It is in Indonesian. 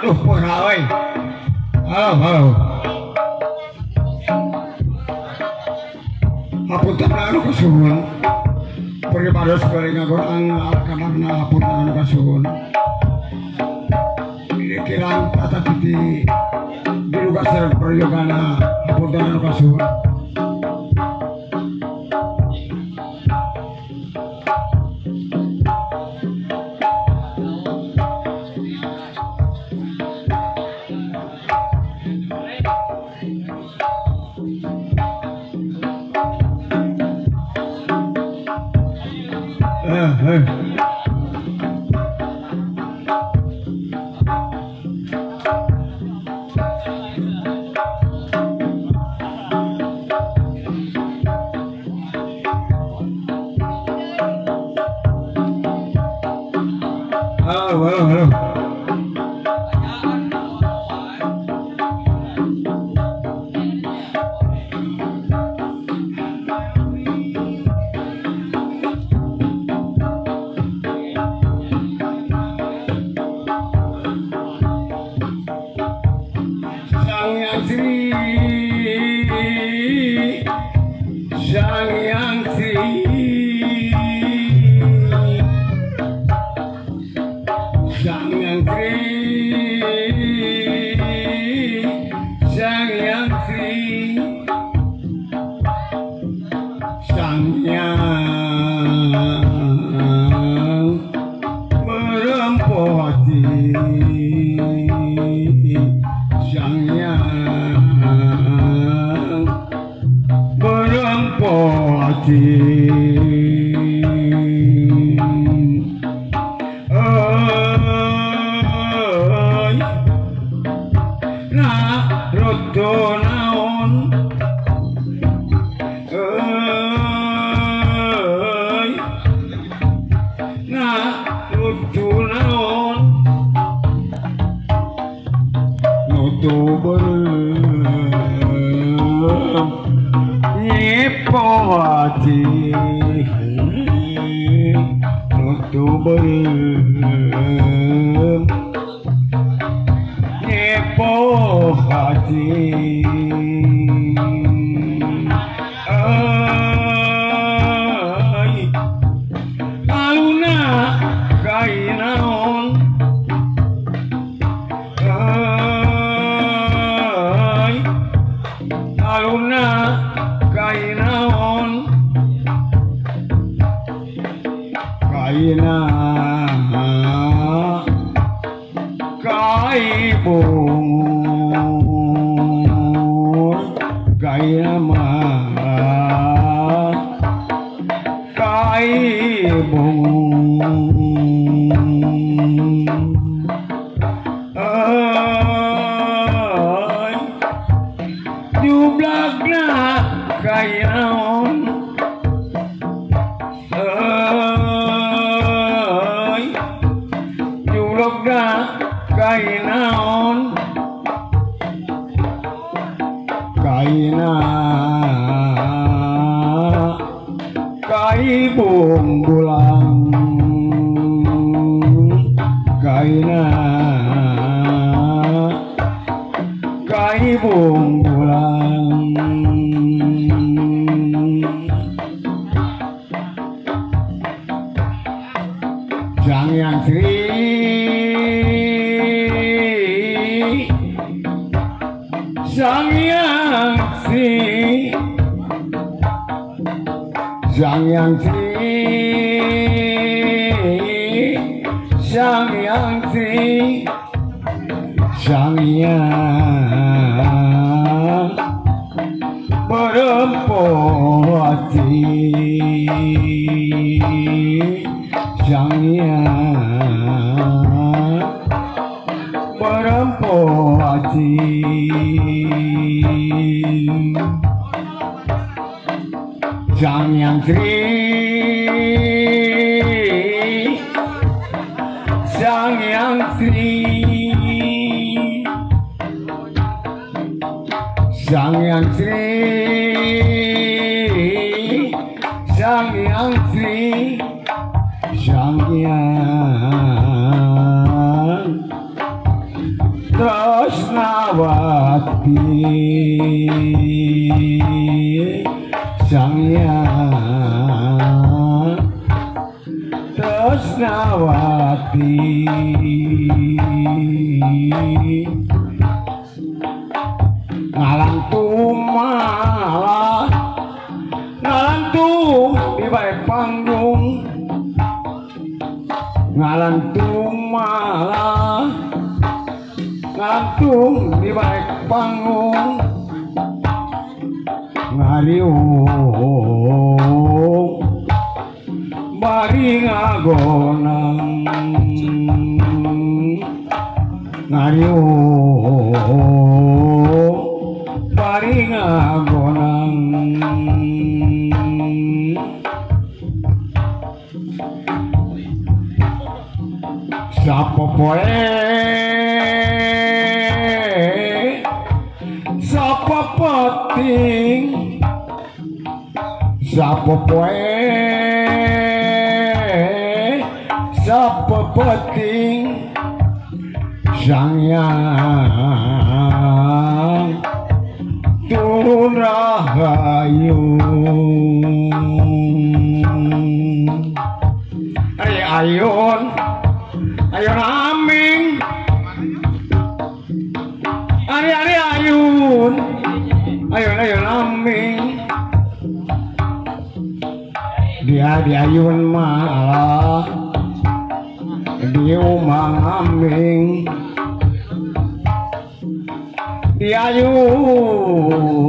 Aduh, pegawai. Halo. Hapunten anu kasuhun. Pergi sebaring ngagorang kamarna hapunten anu kasuhun. Ini kirang tata titi dilugas sareng prayogana hapunten anu kasuhun. Halo. Sang Yang Sri Sang Hyang Sri Sang Hyang Tresnawati Sang Hyang Tresnawati ngalantung malah ngalantung di balik panggung ngalantung malah ngalantung di balik panggung ngariung bari ngagonang ngariung bari ngagonang sapopoe sapopoting sapopoe sapopoting Sang Hyang turun rahayu ayun ayun aming ari ayun ayun aming dia di ayun malah di umang aming di ayun